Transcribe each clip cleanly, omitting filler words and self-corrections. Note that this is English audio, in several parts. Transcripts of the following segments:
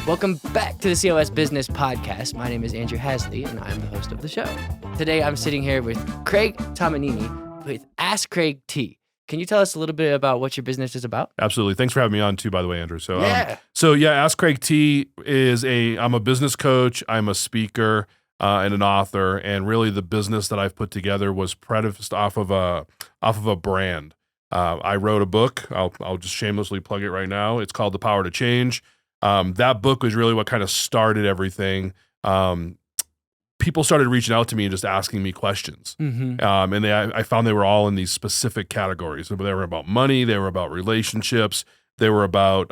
Welcome back to the COS Business Podcast. My name is Andrew Hasley, and I'm the host of the show. Today, I'm sitting here with Craig Tomanini with AskCRAIGTEE. Can you tell us a little bit about what your business is about? Absolutely. Thanks for having me on too, by the way, Andrew. So, Yeah. AskCRAIGTEE is I'm a business coach, I'm a speaker, and an author, and really the business that I've put together was premised off of a brand. I wrote a book. I'll just shamelessly plug it right now. It's called The Power to Change. That book was really what kind of started everything. People started reaching out to me and just asking me questions. Mm-hmm. And I found they were all in these specific categories. They were about money, they were about relationships, they were about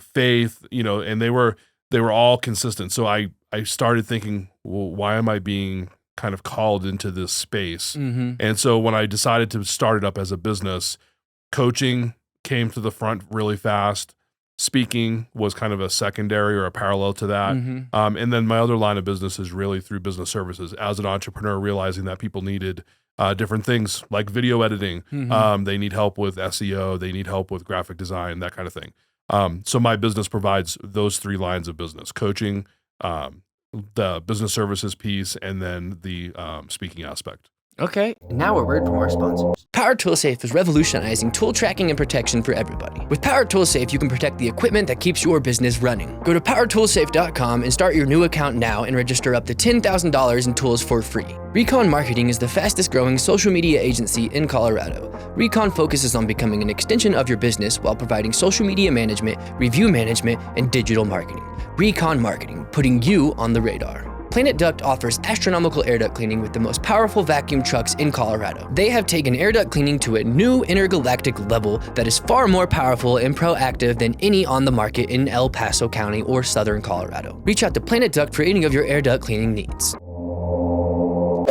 faith, and they were all consistent. So I started thinking, well, why am I being kind of called into this space? Mm-hmm. And so when I decided to start it up as a business, coaching came to the front really fast. Speaking was kind of a secondary or a parallel to that. Mm-hmm. And then my other line of business is really through business services. As an entrepreneur, realizing that people needed different things like video editing. Mm-hmm. They need help with SEO. They need help with graphic design, that kind of thing. So my business provides those three lines of business: coaching, the business services piece, and then the speaking aspect. Okay, now a word from our sponsors. Power ToolSafe is revolutionizing tool tracking and protection for everybody. With Power ToolSafe, you can protect the equipment that keeps your business running. Go to powertoolsafe.com and start your new account now and register up to $10,000 in tools for free. Recon Marketing is the fastest growing social media agency in Colorado. Recon focuses on becoming an extension of your business while providing social media management, review management, and digital marketing. Recon Marketing, putting you on the radar. Planet Duct offers astronomical air duct cleaning with the most powerful vacuum trucks in Colorado. They have taken air duct cleaning to a new intergalactic level that is far more powerful and proactive than any on the market in El Paso County or Southern Colorado. Reach out to Planet Duct for any of your air duct cleaning needs.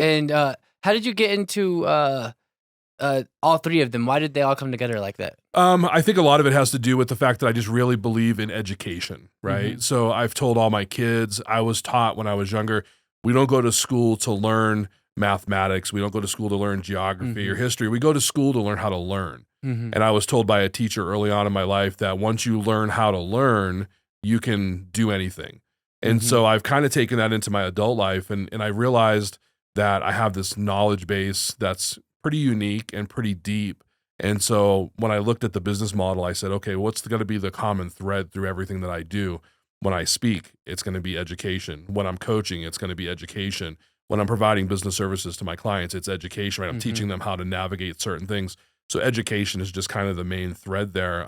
And how did you get into all three of them? Why did they all come together like that? I think a lot of it has to do with the fact that I just really believe in education, right? Mm-hmm. So I've told all my kids, I was taught when I was younger, we don't go to school to learn mathematics. We don't go to school to learn geography or history. We go to school to learn how to learn. Mm-hmm. And I was told by a teacher early on in my life that once you learn how to learn, you can do anything. And so I've kind of taken that into my adult life, and I realized that I have this knowledge base that's pretty unique and pretty deep. And so when I looked at the business model, I said, okay, what's going to be the common thread through everything that I do? When I speak, it's going to be education. When I'm coaching, it's going to be education. When I'm providing business services to my clients, it's education, right? I'm teaching them how to navigate certain things. So education is just kind of the main thread there,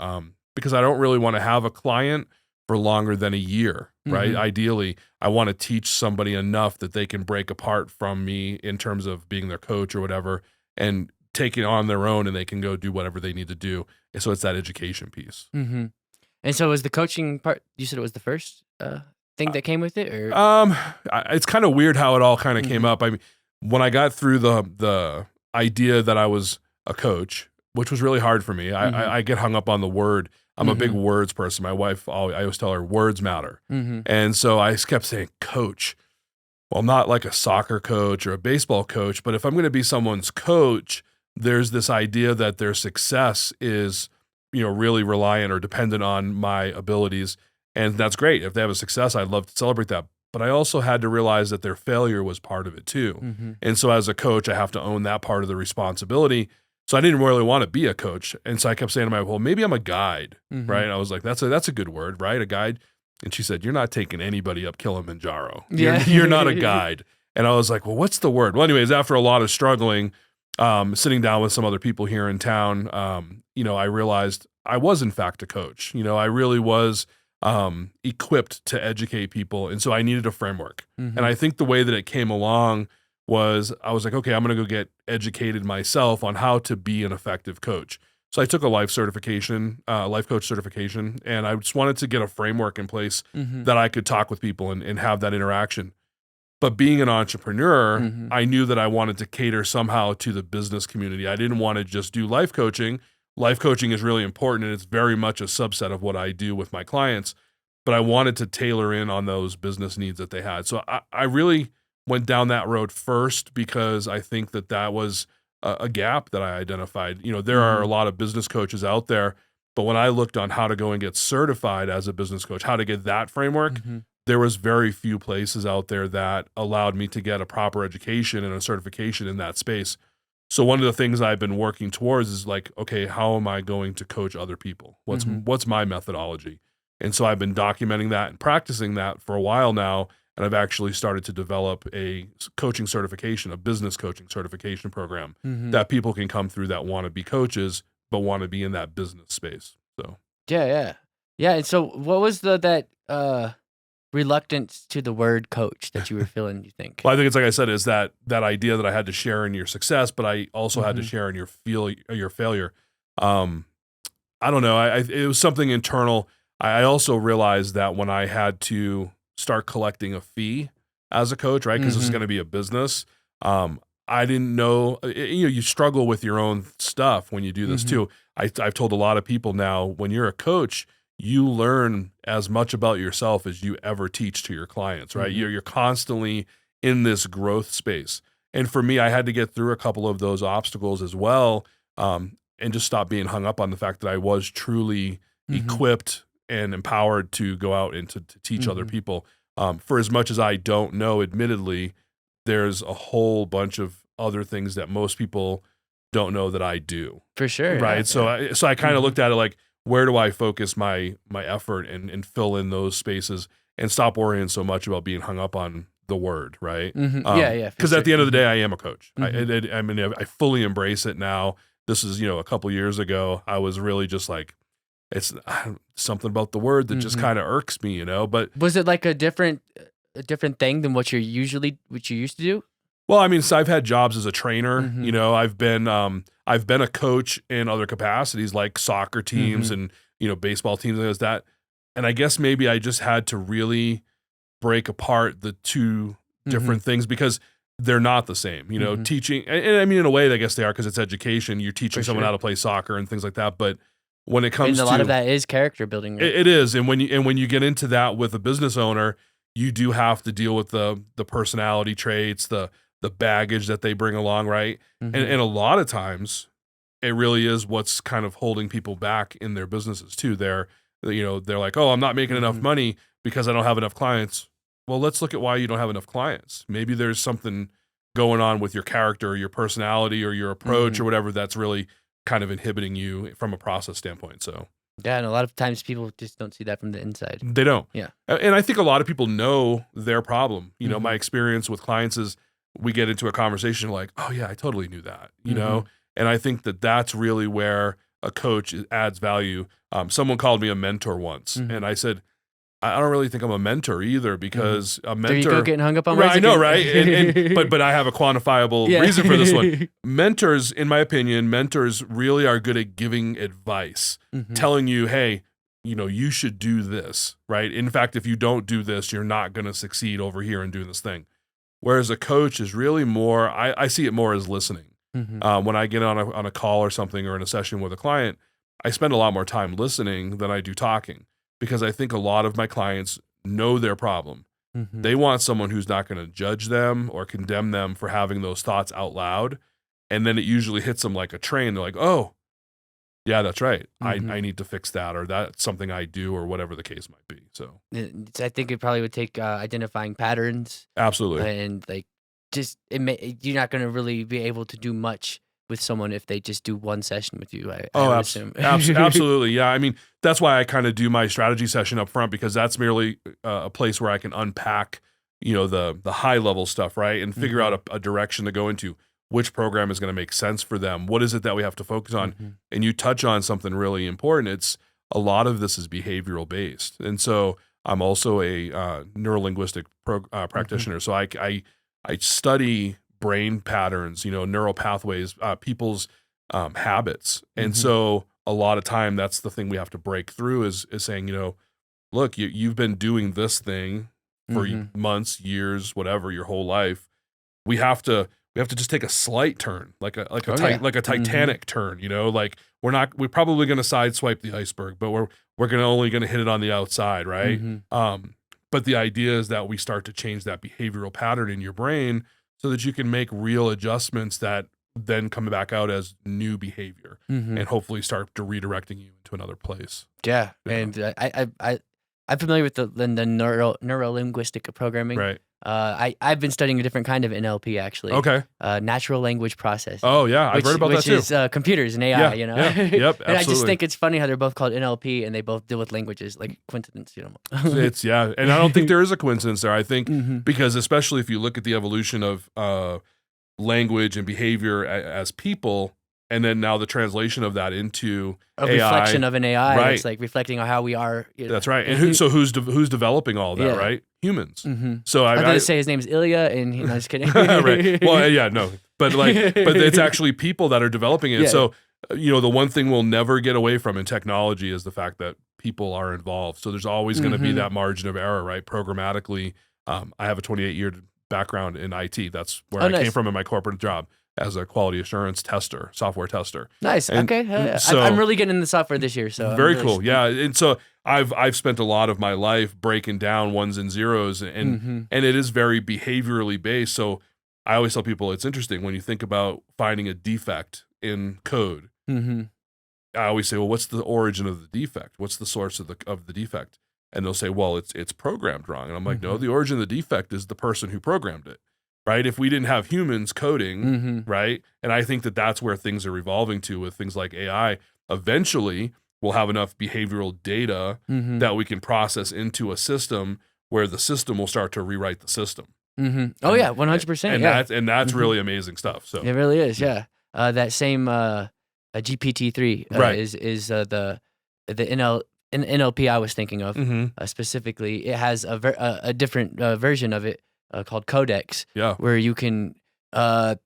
because I don't really want to have a client for longer than a year, right? Ideally, I want to teach somebody enough that they can break apart from me in terms of being their coach or whatever, and take it on their own, and they can go do whatever they need to do. And so it's that education piece. Mm-hmm. And so was the coaching part, you said it was the first thing that came with it? Or It's kind of weird how it all kind of came up. I mean, when I got through the idea that I was a coach, which was really hard for me, I get hung up on the word. I'm a big words person. My wife, I always tell her words matter. And so I kept saying coach. Well, not like a soccer coach or a baseball coach, but if I'm going to be someone's coach, there's this idea that their success is, really reliant or dependent on my abilities. And that's great. If they have a success, I'd love to celebrate that. But I also had to realize that their failure was part of it too. And so as a coach, I have to own that part of the responsibility. So I didn't really want to be a coach. And so I kept saying to my wife, well, maybe I'm a guide, right? And I was like, that's a good word, right? A guide. And she said, you're not taking anybody up Kilimanjaro. You're not a guide. And I was like, well, what's the word? Well, anyways, after a lot of struggling, sitting down with some other people here in town, I realized I was in fact a coach. I really was equipped to educate people. And so I needed a framework. And I think the way that it came along was I was like, okay, I'm going to go get educated myself on how to be an effective coach. So I took a life coach certification, and I just wanted to get a framework in place that I could talk with people and have that interaction. But being an entrepreneur, I knew that I wanted to cater somehow to the business community. I didn't want to just do life coaching. Life coaching is really important, and it's very much a subset of what I do with my clients. But I wanted to tailor in on those business needs that they had. So I really went down that road first because I think that was a gap that I identified. There are a lot of business coaches out there, But when I looked on how to go and get certified as a business coach, how to get that framework, there was very few places out there that allowed me to get a proper education and a certification in that space. So one of the things I've been working towards is like, okay, how am I going to coach other people? What's my methodology? And so I've been documenting that and practicing that for a while now. And I've actually started to develop a coaching certification, a business coaching certification program that people can come through that want to be coaches, but want to be in that business space. So Yeah. And so what was that reluctance to the word coach that you were feeling, you think? Well, I think it's like I said, is that idea that I had to share in your success, but I also had to share in your failure. I don't know. It was something internal. I also realized that when I had to start collecting a fee as a coach, right? Because this is going to be a business. I didn't know, you struggle with your own stuff when you do this too. I've told a lot of people now, when you're a coach, you learn as much about yourself as you ever teach to your clients, right? You're constantly in this growth space. And for me, I had to get through a couple of those obstacles as well, and just stop being hung up on the fact that I was truly equipped and empowered to go out and to teach other people. For as much as I don't know, admittedly, there's a whole bunch of other things that most people don't know that I do. For sure. Right. Yeah. So I kind of looked at it like, where do I focus my effort and fill in those spaces and stop worrying so much about being hung up on the word, right? Yeah. Because at the end of the day, I am a coach. I mean, I fully embrace it now. This is, a couple years ago, I was really just like, it's something about the word that just kind of irks me, but was it like a different thing than what you used to do? Well, I mean, so I've had jobs as a trainer, I've been a coach in other capacities like soccer teams and, baseball teams and that. And I guess maybe I just had to really break apart the two different things because they're not the same, teaching. And I mean, in a way, I guess they are because it's education. You're teaching someone how to play soccer and things like that. But when it comes to a lot of that is character building. Right? It is. And when you get into that with a business owner, you do have to deal with the personality traits, the baggage that they bring along, right? And a lot of times it really is what's kind of holding people back in their businesses too. They're like, oh, I'm not making enough money because I don't have enough clients. Well, let's look at why you don't have enough clients. Maybe there's something going on with your character or your personality or your approach or whatever that's really kind of inhibiting you from a process standpoint. So yeah, and a lot of times people just don't see that from the inside. They don't. Yeah. And I think a lot of people know their problem. My experience with clients is we get into a conversation like, oh yeah, I totally knew that, And I think that that's really where a coach adds value. Someone called me a mentor once, and I said, I don't really think I'm a mentor either because a mentor. There you go, getting hung up on words. Right, I know, right? But I have a quantifiable reason for this one. Mentors, in my opinion, really are good at giving advice, telling you, hey, you should do this, right? In fact, if you don't do this, you're not going to succeed over here in doing this thing. Whereas a coach is really more, I see it more as listening. When I get on a call or something or in a session with a client, I spend a lot more time listening than I do talking because I think a lot of my clients know their problem. They want someone who's not going to judge them or condemn them for having those thoughts out loud. And then it usually hits them like a train. They're like, oh, yeah, that's right. I need to fix that, or that's something I do, or whatever the case might be. So I think it probably would take identifying patterns. Absolutely. And you're not going to really be able to do much with someone if they just do one session with you. I would assume. Absolutely. Yeah. I mean, that's why I kind of do my strategy session up front because that's merely a place where I can unpack, the high level stuff, right? And figure out a direction to go into. Which program is going to make sense for them? What is it that we have to focus on? And you touch on something really important. It's a lot of this is behavioral based. And so I'm also a neurolinguistic practitioner. So I study brain patterns, neural pathways, people's habits. And so a lot of time that's the thing we have to break through is saying, look, you've been doing this thing for months, years, whatever, your whole life. We have to just take a slight turn, like a Titanic turn, like we're probably going to sideswipe the iceberg, but we're only going to hit it on the outside. Right. But the idea is that we start to change that behavioral pattern in your brain so that you can make real adjustments that then come back out as new behavior Mm-hmm. and hopefully start to redirecting you into another place. Yeah, Yeah. and I'm familiar with the neuro-linguistic programming. Right. I've been studying a different kind of NLP actually. Okay. Natural language processing. Oh yeah, I've heard about that too. Which is computers and AI. Yeah, You know. yeah, yep, And I just absolutely. think it's funny how they're both called NLP and they both deal with languages, like coincidence. You know. It's and I don't think there is a coincidence there. I think Mhm. because especially if you look at the evolution of language and behavior as people, and then now the translation of that into A AI. reflection of an AI. Right. It's like reflecting on how we are. You know. That's right. And who's developing all that? Yeah. Right, humans. Mm-hmm. So I was I going to say his name's Ilya, and no, just kidding. right. Well, yeah, no, but it's actually people that are developing it. Yeah. So the one thing we'll never get away from in technology is the fact that people are involved. So there's always going to be Mhm. that margin of error, right? Programmatically, I have a 28-year background in IT. That's where I nice. came from in my corporate job as a quality assurance tester, software tester. Nice. And Okay. Yeah. so- I'm really getting into software this year, so I'm Very really cool. Yeah. And so I've spent a lot of my life breaking down ones and zeros, and Mhm. it is very behaviorally based. So I always tell people it's interesting when you think about finding a defect in code. Mhm. I always say, well, what's the origin of the defect? What's the source of the defect? And they'll say, well, it's programmed wrong. And I'm like, no, Mhm. the origin of the defect is the person who programmed it, right? If we didn't have humans coding, Mhm. right? And I think that that's where things are evolving to with things like AI. Eventually, we'll have enough behavioral data Mhm. that we can process into a system where the system will start to rewrite the system. Mhm. Oh yeah, 100%. And Yeah, that's Mhm. really amazing stuff. So it really is. Yeah. That same GPT-3 Right. is the NLP I was thinking of Mhm. specifically. It has a different version of it called Codex, yeah, where you can like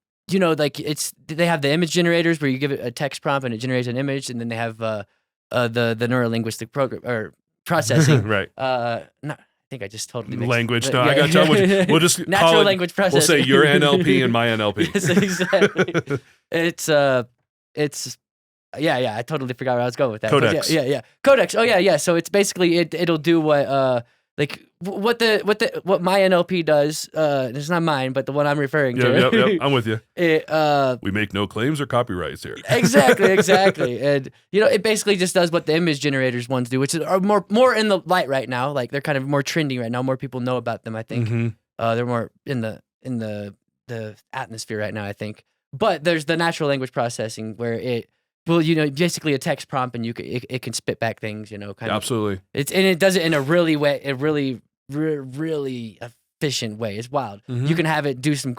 they have the image generators where you give it a text prompt and it generates an image, and then they have the neurolinguistic program or processing. right. I think I just totally mixed Language. but No, yeah. I got you. We'll just natural call it, language processing. We'll say your NLP and my NLP. Yes, exactly. It's yeah. I totally forgot where I was going with that. but Codex. Yeah. Codex. Oh yeah. So it's basically it'll do what what my NLP does. It's not mine, but the one I'm referring to. Yep. I'm with you. It We make no claims or copyrights here. exactly. And it basically just does what the image generators ones do, which are more in the light right now. Like they're kind of more trendy right now. More people know about them, I think. Mhm. They're more in the atmosphere right now, I think. But there's the natural language processing where basically a text prompt and it can spit back things, kind of. Absolutely. It does it in a really really efficient way. It's wild. Mhm. You can have it do some.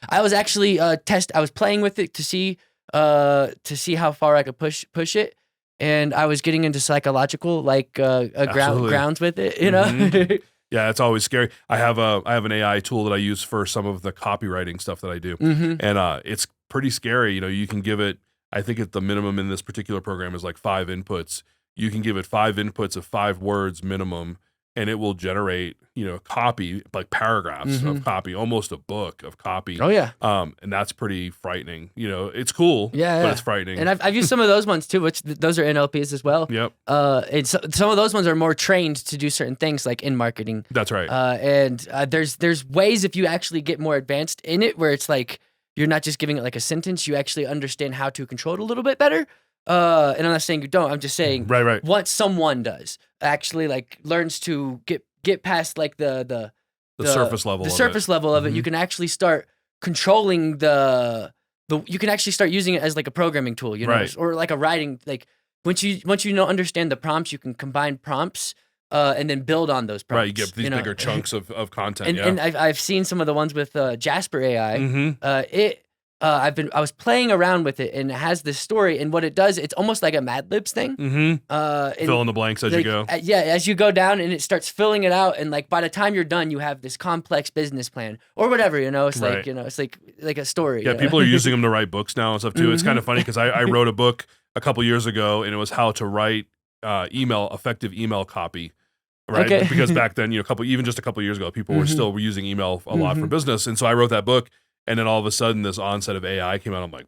I was actually I was playing with it to see how far I could push it, and I was getting into psychological Absolutely. grounds with it. Mhm. Yeah, it's always scary. I have an AI tool that I use for some of the copywriting stuff that I do, Mhm. and it's pretty scary. You can give it. I think at the minimum in this particular program is like 5 inputs. You can give it 5 inputs of 5 words minimum, and it will generate copy, like paragraphs of copy, almost a book of copy. Oh yeah. And that's pretty frightening. It's cool, Yeah, but yeah. it's frightening. And I've used some of those ones too, which those are NLPs as well. Yep, And some of those ones are more trained to do certain things, like in marketing. that's right. And there's ways if you actually get more advanced in it, where it's like you're not just giving it like a sentence, you actually understand how to control it a little bit better. And I'm not saying you don't. I'm just saying Right. what someone does actually like learns to get past like the surface level. The of surface it. level of it. Mhm. You can actually start controlling you can actually start using it as like a programming tool, Right. or like a writing. Like once you understand the prompts, you can combine prompts and then build on those prompts. Right, you get these bigger chunks of content. And I've seen some of the ones with Jasper AI. Mhm. I was playing around with it, and it has this story, and what it does, it's almost like a Mad Libs thing. Mhm. And Fill in the blanks as you go. as you go down, and it starts filling it out, and like by the time you're done, you have this complex business plan or whatever. It's Right. like it's like a story. Yeah, people are using them to write books now and stuff too. It's kind of funny because I wrote a book a couple years ago, and it was how to write effective email copy. Right, Okay. because back then, just a couple years ago, people were still using email a lot for business, and so I wrote that book, and then all of a sudden, this onset of AI came out. I'm like,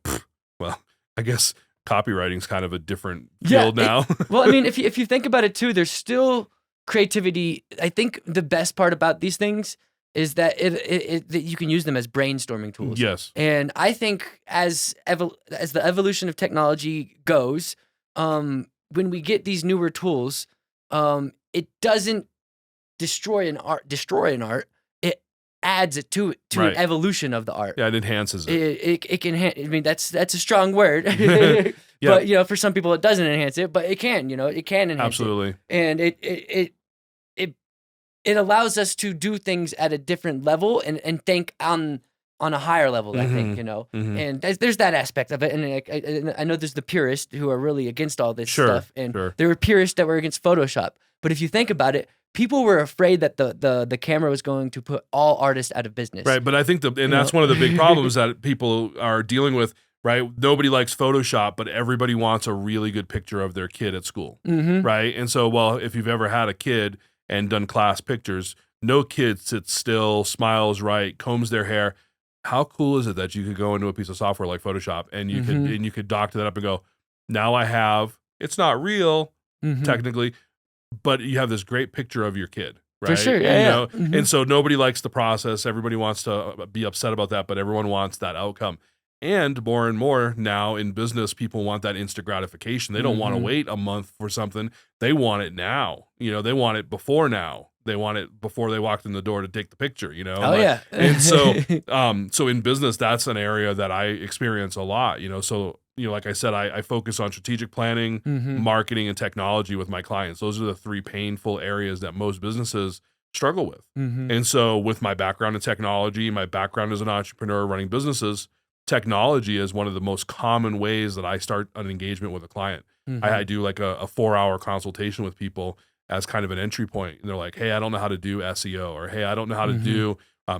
well, I guess copywriting's kind of a different field now. Well, I mean, if you think about it too, there's still creativity. I think the best part about these things is that that you can use them as brainstorming tools. Yes. And I think as the evolution of technology goes, when we get these newer tools, it doesn't destroy an art. It adds it to Right. an evolution of the art. Yeah, it enhances it. It can. I mean, that's a strong word. Yeah. But for some people it doesn't enhance it, but it can. It can enhance Absolutely. it. And it allows us to do things at a different level and think on a higher level. I think and there's that aspect of it. And I know there's the purists who are really against all this stuff, and there were purists that were against Photoshop. But if you think about it, people were afraid that the camera was going to put all artists out of business. Right, but I think that's one of the big problems that people are dealing with. Right, nobody likes Photoshop, but everybody wants a really good picture of their kid at school. Right, and so if you've ever had a kid and done class pictures, no kid sits still, smiles right, combs their hair. How cool is it that you could go into a piece of software like Photoshop and you could doctor that up and go, now I have, it's not real technically, but you have this great picture of your kid. Right? For sure, And so nobody likes the process. Everybody wants to be upset about that, but everyone wants that outcome. And more now in business, people want that instant gratification. They don't want to wait a month for something. They want it now. They want it before now. They want it before they walked in the door to take the picture, yeah. And so in business, that's an area that I experience a lot, So, like I said, I focus on strategic planning, marketing, and technology with my clients. Those are the three painful areas that most businesses struggle with. And so with my background in technology, my background as an entrepreneur running businesses, technology is one of the most common ways that I start an engagement with a client. I do like a 4-hour consultation with people as kind of an entry point. And they're like, hey, I don't know how to do SEO, or hey, I don't know how to do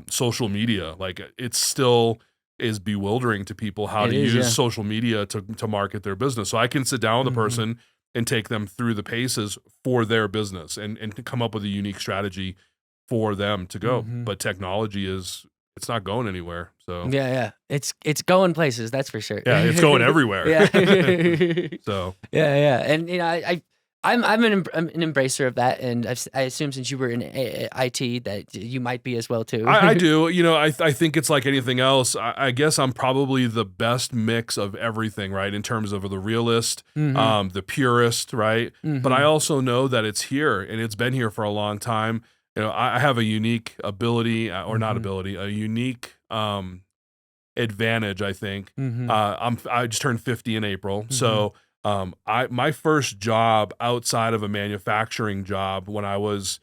social media. Like it still is bewildering to people how to use social media to market their business. So I can sit down with a person and take them through the paces for their business and come up with a unique strategy for them to go. But technology it's not going anywhere. So yeah, it's going places, that's for sure. Yeah, it's going everywhere. So and I'm an embracer of that, and I assume since you were in IT that you might be as well too. I do. I think it's like anything else. I guess I'm probably the best mix of everything, right? In terms of the realist, the purist, right? But I also know that it's here and it's been here for a long time. I have a unique ability, or not ability, a unique advantage, I think. I just turned 50 in April, so my first job outside of a manufacturing job when I was,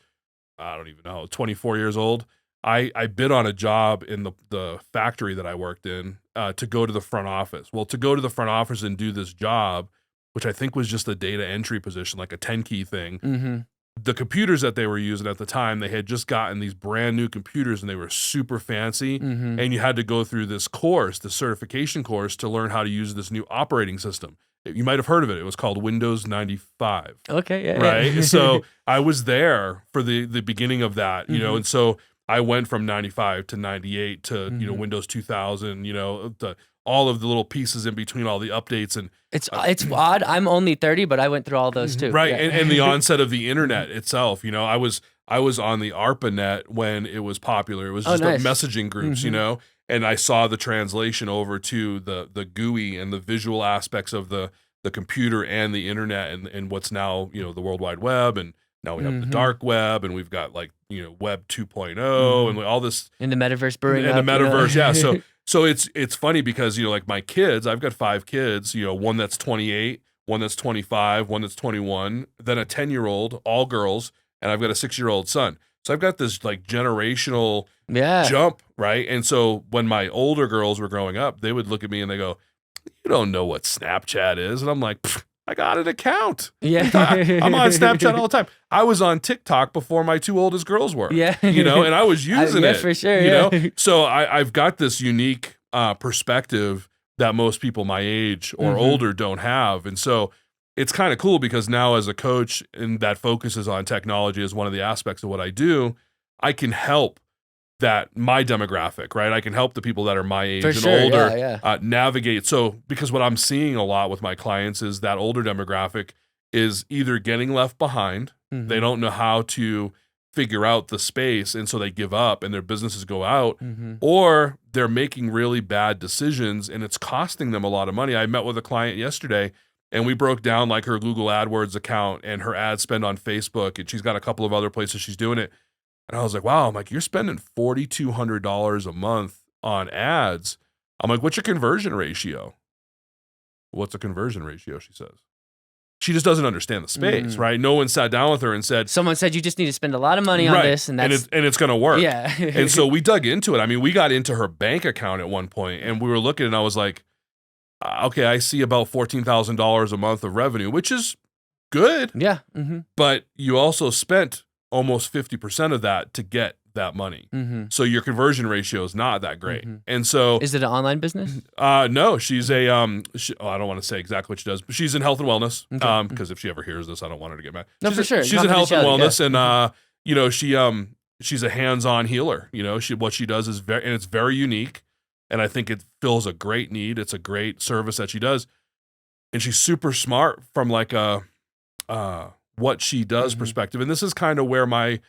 I don't even know, 24 years old, I bid on a job in the factory that I worked in to go to the front office. Well, to go to the front office and do this job, which I think was just a data entry position, like a 10-key thing. The computers that they were using at the time, they had just gotten these brand new computers and they were super fancy. And you had to go through this course, the certification course, to learn how to use this new operating system. You might have heard of it. It was called Windows 95. Okay, yeah. Right? So I was there for the beginning of that, and so I went from 95 to 98 to, Windows 2000, to all of the little pieces in between, all the updates. And it's odd. I'm only 30, but I went through all those too. Right. Yeah. And the onset of the internet itself, I was on the ARPANET when it was popular. It was just nice. messaging groups, and I saw the translation over to the GUI and the visual aspects of the computer and the internet and what's now, the World Wide Web. And now we have the dark web, and we've got like, Web 2.0 and all this. In the metaverse brewing up. And the metaverse, yeah. So it's funny because, like my kids, I've got 5 kids, one that's 28, one that's 25, one that's 21, then a 10-year-old, all girls, and I've got a 6-year-old son. So I've got this like generational jump, right? And so when my older girls were growing up, they would look at me and they go, you don't know what Snapchat is. And I'm like, I got an account. Yeah. I'm on Snapchat all the time. I was on TikTok before my 2 oldest girls were. Yeah. And I was using it. For sure. So I've got this unique perspective that most people my age or older don't have. And so it's kind of cool because now as a coach and that focuses on technology as one of the aspects of what I do, I can help my demographic, right? I can help the people that are my age and older navigate. So because what I'm seeing a lot with my clients is that older demographic is either getting left behind. They don't know how to figure out the space, and so they give up and their businesses go out, or they're making really bad decisions and it's costing them a lot of money. I met with a client yesterday and we broke down like her Google AdWords account and her ad spend on Facebook, and she's got a couple of other places she's doing it. And I was like, wow, I'm like, you're spending $4,200 a month on ads. I'm like, what's your conversion ratio? What's a conversion ratio? She says. She just doesn't understand the space, right? No one sat down with her and said, someone said you just need to spend a lot of money on this, and that's it's going to work. Yeah. And so we dug into it. I mean, we got into her bank account at one point, and we were looking, and I was like, okay, I see about $14,000 a month of revenue, which is good. Yeah. But you also spent almost 50% of that to get that money. So your conversion ratio is not that great. And so is it an online business? No, she's a I don't want to say exactly what she does, but she's in health and wellness. Because if she ever hears this, I don't want her to get mad. No, for sure. She's in health and wellness, and you know, she's a hands-on healer. You know, what she does is and it's very unique, and I think it fills a great need. It's a great service that she does, and she's super smart from like a what she does perspective. And this is kind of where my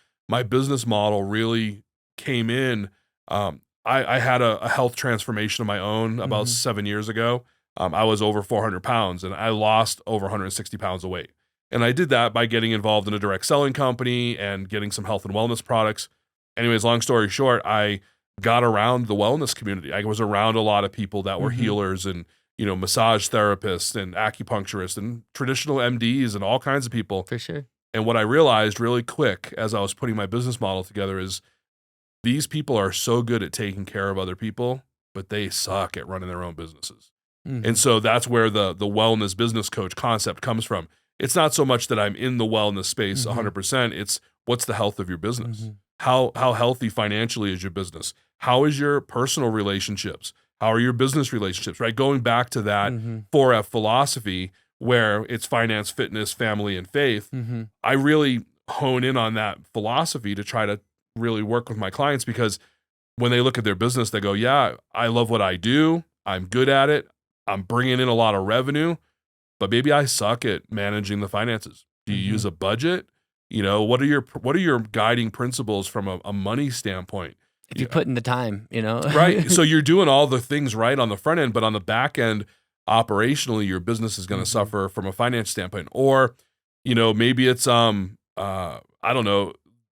business model really came in. I had a health transformation of my own about 7 years ago. I was over 400 pounds and I lost over 160 pounds of weight. And I did that by getting involved in a direct selling company and getting some health and wellness products. Anyways, long story short, I got around the wellness community. I was around a lot of people that were healers and, you know, massage therapists and acupuncturists and traditional MDs and all kinds of people. For sure. And what I realized really quick as I was putting my business model together is these people are so good at taking care of other people, but they suck at running their own businesses. And so that's where the wellness business coach concept comes from. It's not so much that I'm in the wellness space 100%. It's what's the health of your business? How healthy financially is your business? How is your personal relationships? How are your business relationships, right? Going back to that 4F philosophy, where it's finance, fitness, family, and faith, I really hone in on that philosophy to try to really work with my clients, because when they look at their business, they go, yeah, I love what I do. I'm good at it. I'm bringing in a lot of revenue, but maybe I suck at managing the finances. Do you use a budget? You know, what are your guiding principles from a money standpoint? If you put in the time, you know? Right. So you're doing all the things right on the front end, but on the back end, operationally, your business is going to suffer from a finance standpoint. Or, you know, maybe it's, I don't know,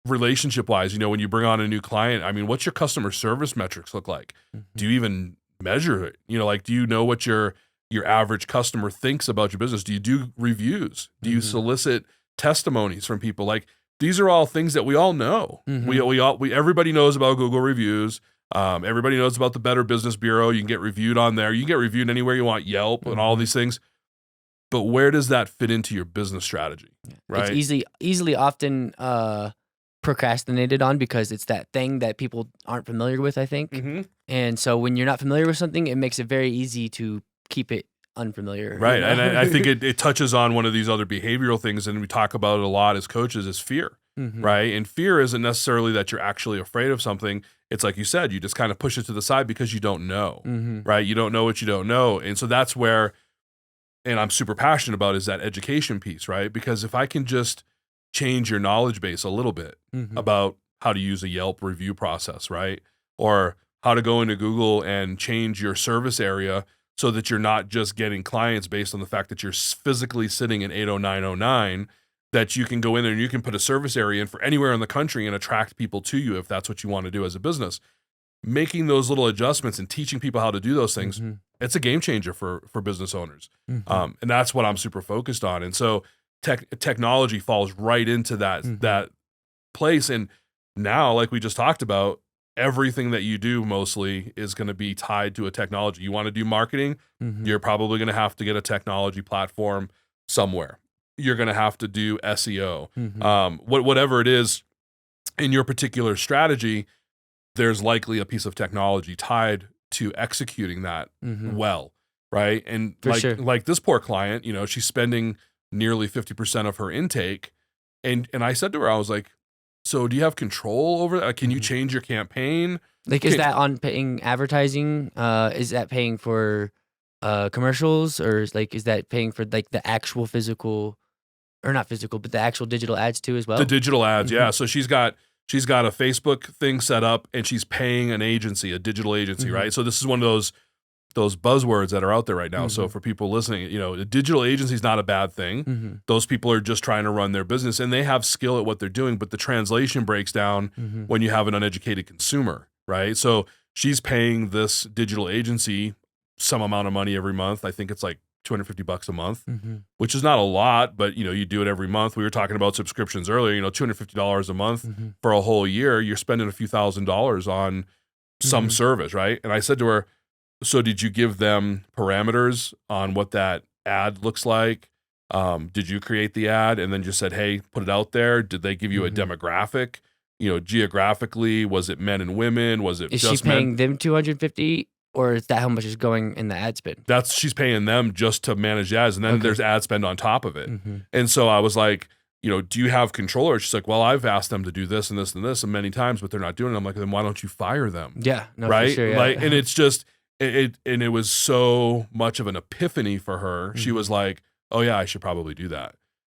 relationship wise, you know, when you bring on a new client, I mean, what's your customer service metrics look like? Do you even measure it? You know, like, do you know what your average customer thinks about your business? Do you do reviews? Do you solicit testimonies from people? Like, these are all things that we all know. Everybody knows about Google reviews. Everybody knows about the Better Business Bureau. You can get reviewed on there. You can get reviewed anywhere you want, Yelp and all these things. But where does that fit into your business strategy? Right? It's easily often procrastinated on because it's that thing that people aren't familiar with, I think. And so when you're not familiar with something, it makes it very easy to keep it unfamiliar. Right. You know? And I think it touches on one of these other behavioral things, and we talk about it a lot as coaches, is fear. Right. And fear isn't necessarily that you're actually afraid of something. It's like you said, you just kind of push it to the side because you don't know. Right. You don't know what you don't know. And so that's where, and I'm super passionate about, is that education piece, right? Because if I can just change your knowledge base a little bit about how to use a Yelp review process, right? Or how to go into Google and change your service area so that you're not just getting clients based on the fact that you're physically sitting in 80909, that you can go in there and you can put a service area in for anywhere in the country and attract people to you if that's what you want to do as a business. Making those little adjustments and teaching people how to do those things, it's a game changer for business owners. And that's what I'm super focused on. And so technology falls right into that place. And now, like we just talked about, everything that you do mostly is going to be tied to a technology. You want to do marketing, you're probably going to have to get a technology platform somewhere. You're going to have to do SEO. Whatever it is in your particular strategy, there's likely a piece of technology tied to executing that well, right? And like this poor client, you know, she's spending nearly 50% of her intake. And I said to her, I was like, so do you have control over that? Can you change your campaign? Like, is that on paying advertising? Is that paying for commercials, or is that paying for like the actual physical or not physical, but the actual digital ads too as well? The digital ads, yeah. So she's got a Facebook thing set up, and she's paying an agency, a digital agency, right? So this is one of those buzzwords that are out there right now. So for people listening, a digital agency is not a bad thing. Those people are just trying to run their business, and they have skill at what they're doing, but the translation breaks down when you have an uneducated consumer, right? So she's paying this digital agency some amount of money every month. I think it's like $250 a month, which is not a lot, but you do it every month. We were talking about subscriptions earlier, $250 a month for a whole year. You're spending a few $1,000s on some service, right? And I said to her, so did you give them parameters on what that ad looks like? Did you create the ad and then just said, hey, put it out there? Did they give you a demographic? Geographically, was it men and women? Was it is just she paying men? them $250? Or is that how much is going in the ad spend? She's paying them just to manage the ads, and then there's ad spend on top of it. And so I was like, do you have control? Or she's like, well, I've asked them to do this and this and this and many times, but they're not doing it. I'm like, then why don't you fire them? Yeah, no, right. For sure, yeah. Like, and it's just and it was so much of an epiphany for her. She was like, oh yeah, I should probably do that.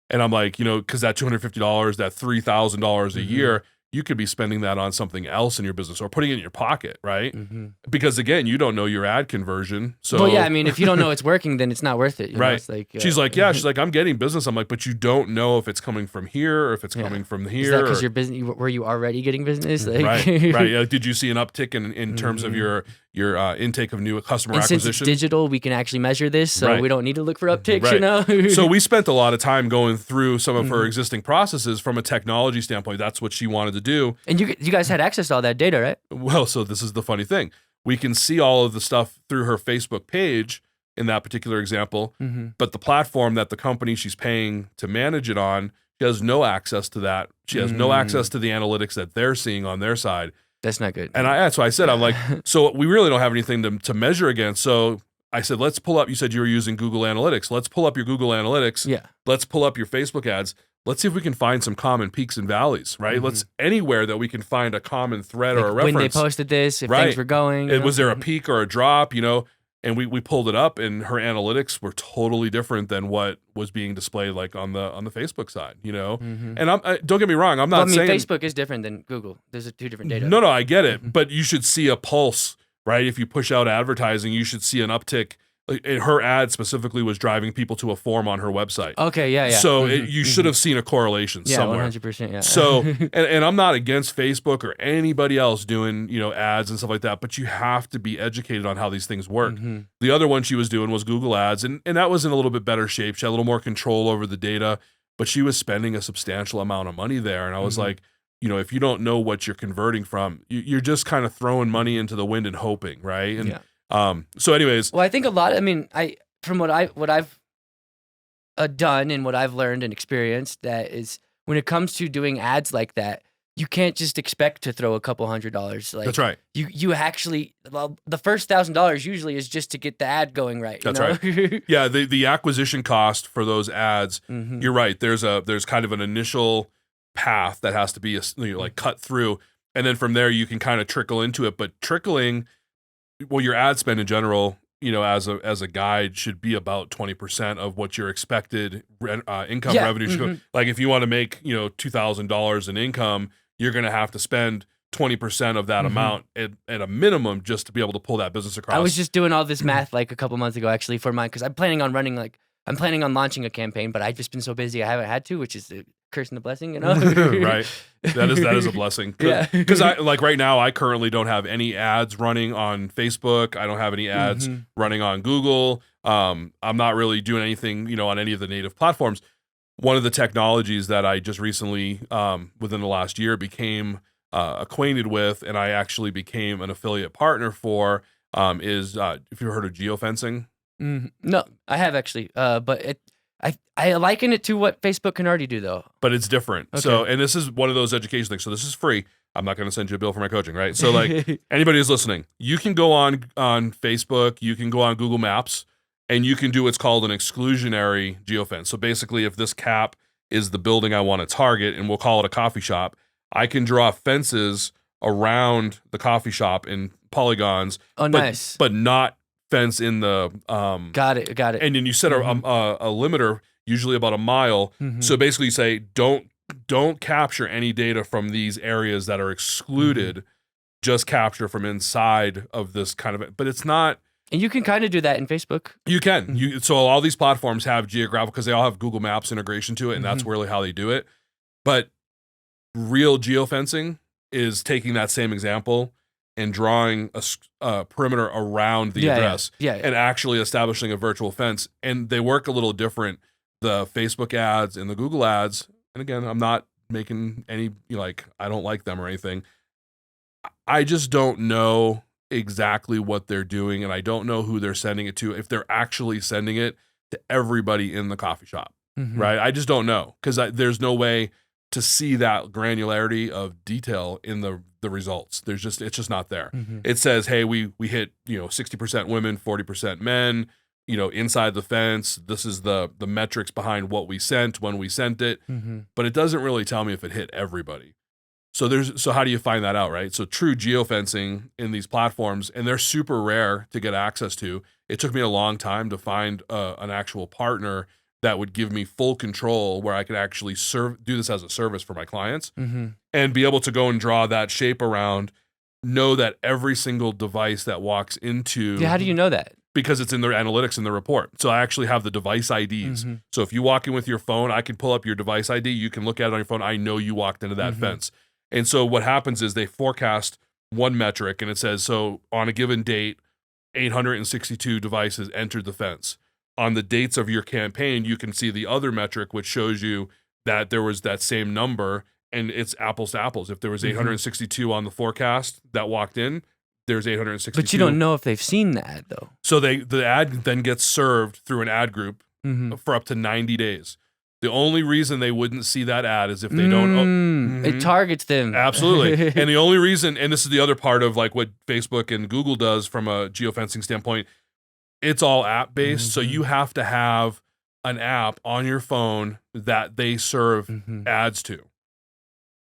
And I'm like, because that $250, that $3,000 a year, you could be spending that on something else in your business or putting it in your pocket, right? Because again, you don't know your ad conversion. So, well, yeah, I mean, if you don't know it's working, then it's not worth it. Right. It's like, she's like, I'm getting business. I'm like, but you don't know if it's coming from here or if it's coming from here. Is that because your business, were you already getting business? Like, right. Yeah. Did you see an uptick in terms of your intake of new customer acquisition? Since it's digital, we can actually measure this, so we don't need to look for upticks, So we spent a lot of time going through some of her existing processes from a technology standpoint. That's what she wanted to do. And you guys had access to all that data, right? Well, so this is the funny thing. We can see all of the stuff through her Facebook page in that particular example, but the platform that the company she's paying to manage it on, she has no access to that. She has no access to the analytics that they're seeing on their side. That's not good. And so I said, I'm like, so we really don't have anything to measure against. So I said, let's pull up, you said you were using Google Analytics. Let's pull up your Google Analytics. Yeah. Let's pull up your Facebook ads. Let's see if we can find some common peaks and valleys, right? Let's anywhere that we can find a common thread or a reference. When they posted this, if things were going. Was there a peak or a drop, And we pulled it up, and her analytics were totally different than what was being displayed like on the Facebook side, And don't get me wrong, I'm not saying Facebook is different than Google. There's two different data. No, I get it, but you should see a pulse, right? If you push out advertising, you should see an uptick. Her ad specifically was driving people to a form on her website. Okay, yeah. So you should have seen a correlation somewhere. 100%, yeah. So, and I'm not against Facebook or anybody else doing, ads and stuff like that, but you have to be educated on how these things work. The other one she was doing was Google Ads, and that was in a little bit better shape. She had a little more control over the data, but she was spending a substantial amount of money there. And I was like, if you don't know what you're converting from, you're just kind of throwing money into the wind and hoping, right? And so anyways. Well, I think from what I've done and what I've learned and experienced, that is when it comes to doing ads like that, you can't just expect to throw a couple $100. Like, that's right. You actually, the first $1,000 usually is just to get the ad going right. That's right. Yeah, the acquisition cost for those ads, you're right. There's kind of an initial path that has to be cut through, and then from there you can kind of trickle into it. But trickling, well, your ad spend in general, as a guide, should be about 20% of what your expected income revenue should go. Like if you want to make $2,000 in income, you're going to have to spend 20% of that amount at a minimum just to be able to pull that business across. I was just doing all this math like a couple months ago actually for mine, because I'm planning on launching a campaign, but I've just been so busy I haven't had to, which is the curse and the blessing, Right. That is a blessing. Yeah. Because right now I currently don't have any ads running on Facebook. I don't have any ads running on Google. I'm not really doing anything, on any of the native platforms. One of the technologies that I just recently, within the last year, became acquainted with, and I actually became an affiliate partner for, is if you've heard of geofencing. No, I have actually, but I liken it to what Facebook can already do though. But it's different. Okay. So, and this is one of those education things. So this is free. I'm not going to send you a bill for my coaching, right? So like anybody who's listening, you can go on Facebook, you can go on Google Maps, and you can do what's called an exclusionary geofence. So basically, if this cap is the building I want to target, and we'll call it a coffee shop, I can draw fences around the coffee shop in polygons. Oh, nice. But not fence in the got it. And then you set a limiter. usually about a mile. So basically you say, don't capture any data from these areas that are excluded, just capture from inside of this kind of, but it's not. And you can kind of do that in Facebook. You can. So all these platforms have geographical, because they all have Google Maps integration to it, and that's really how they do it. But real geofencing is taking that same example and drawing a perimeter around the address and actually establishing a virtual fence. And they work a little different. The Facebook ads and the Google ads, and again, I'm not making any, I don't like them or anything. I just don't know exactly what they're doing, and I don't know who they're sending it to, if they're actually sending it to everybody in the coffee shop, right? I just don't know, because there's no way to see that granularity of detail in the results. It's just not there. It says, hey, we hit 60% women, 40% men, inside the fence. This is the metrics behind what we sent when we sent it, but it doesn't really tell me if it hit everybody. So how do you find that out, right? So true geofencing in these platforms, and they're super rare to get access to. It took me a long time to find an actual partner that would give me full control, where I could actually do this as a service for my clients, and be able to go and draw that shape around, know that every single device that walks into. Yeah, how do you know that? Because it's in their analytics in the report. So I actually have the device IDs. So if you walk in with your phone, I can pull up your device ID. You can look at it on your phone. I know you walked into that fence. And so what happens is they forecast one metric, and it says, so on a given date, 862 devices entered the fence. On the dates of your campaign, you can see the other metric, which shows you that there was that same number, and it's apples to apples. If there was 862 on the forecast that walked in, there's 862. But you don't know if they've seen the ad, though. So the ad then gets served through an ad group for up to 90 days. The only reason they wouldn't see that ad is if they don't. It targets them. Absolutely. And the only reason, and this is the other part of like what Facebook and Google does from a geofencing standpoint, it's all app based. So you have to have an app on your phone that they serve ads to.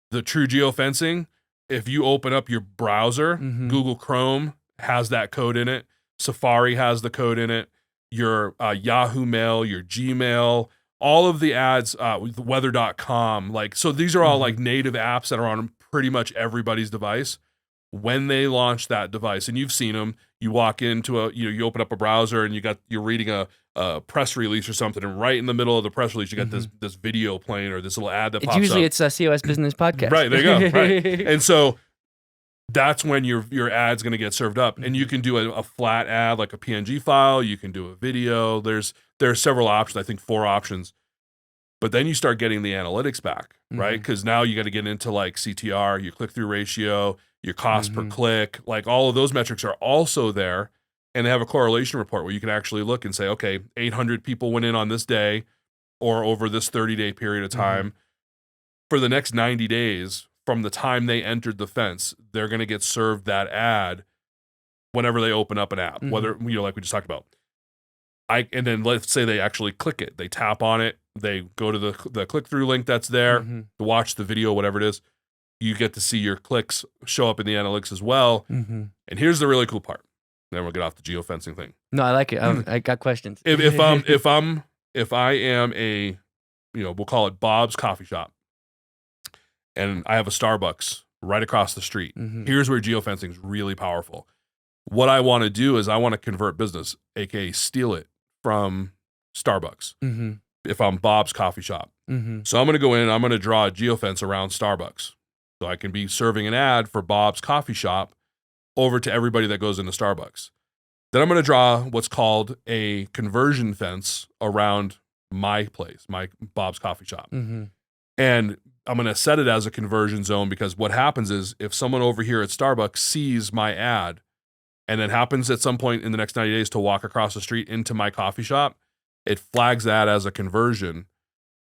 The true geofencing, if you open up your browser, Google Chrome has that code in it. Safari has the code in it. Your Yahoo Mail, your Gmail, all of the ads, weather.com, so these are all like native apps that are on pretty much everybody's device. When they launch that device, and you've seen them, you walk into you open up a browser and you're reading a press release or something, and right in the middle of the press release, you got this video playing or this little ad that pops up. Usually it's a COS Business Podcast. Right, there you go. Right. And so that's when your ad's going to get served up. And you can do a flat ad, like a PNG file. You can do a video. There are several options, I think 4 options. But then you start getting the analytics back, right? Because now you got to get into like CTR, your click-through ratio, your cost per click. Like all of those metrics are also there. And they have a correlation report where you can actually look and say, okay, 800 people went in on this day or over this 30-day period of time. For the next 90 days, from the time they entered the fence, they're going to get served that ad whenever they open up an app, whether, like we just talked about. And then let's say they actually click it. They tap on it. They go to the click-through link that's there to watch the video, whatever it is. You get to see your clicks show up in the analytics as well. And here's the really cool part. Then we'll get off the geofencing thing. No, I like it. I got questions. If I am a, we'll call it Bob's Coffee Shop, and I have a Starbucks right across the street. Here's where geofencing is really powerful. What I want to do is I want to convert business, aka steal it from Starbucks. If I'm Bob's Coffee Shop. So I'm going to go in and I'm going to draw a geofence around Starbucks. So I can be serving an ad for Bob's Coffee Shop over to everybody that goes into Starbucks. Then I'm going to draw what's called a conversion fence around my place, my Bob's Coffee Shop. And I'm going to set it as a conversion zone, because what happens is if someone over here at Starbucks sees my ad and then happens at some point in the next 90 days to walk across the street into my coffee shop, it flags that as a conversion,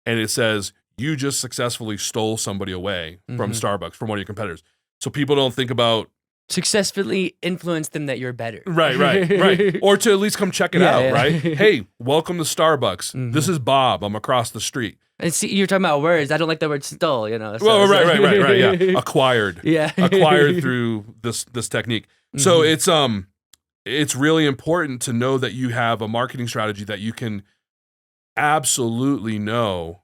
and it says, you just successfully stole somebody away from Starbucks, from one of your competitors. So people don't think about successfully influence them that you're better. Right. Or to at least come check it out, right? Hey, welcome to Starbucks. This is Bob. I'm across the street. And see, you're talking about words. I don't like the word stole, So, well, right, yeah. Acquired. Acquired through this technique. So it's really important to know that you have a marketing strategy that you can absolutely know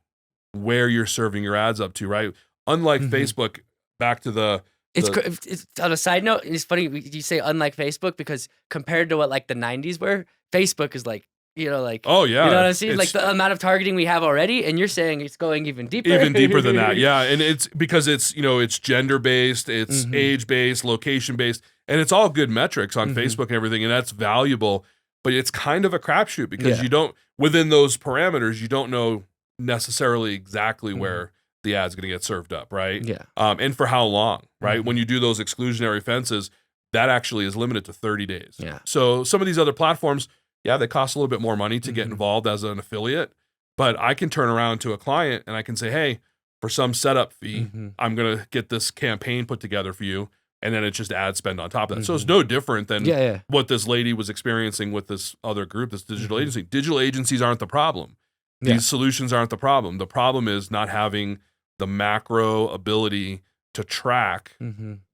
where you're serving your ads up to, right? Unlike Facebook, back to It's on a side note, it's funny you say unlike Facebook, because compared to what like the 90s were, Facebook is like, oh yeah, you know what I'm saying? Like the amount of targeting we have already, and you're saying it's going even deeper. Even deeper than that, yeah. And it's because it's, it's gender-based, it's age-based, location-based, and it's all good metrics on Facebook and everything, and that's valuable, but it's kind of a crapshoot because you don't, within those parameters, you don't know necessarily exactly where the ad's going to get served up, right? Yeah. And for how long, right? When you do those exclusionary fences, that actually is limited to 30 days. Yeah. So some of these other platforms, they cost a little bit more money to get involved as an affiliate, but I can turn around to a client and I can say, hey, for some setup fee, I'm going to get this campaign put together for you. And then it's just ad spend on top of that. So it's no different than what this lady was experiencing with this other group, this digital agency. Digital agencies aren't the problem. These solutions aren't the problem. The problem is not having the macro ability to track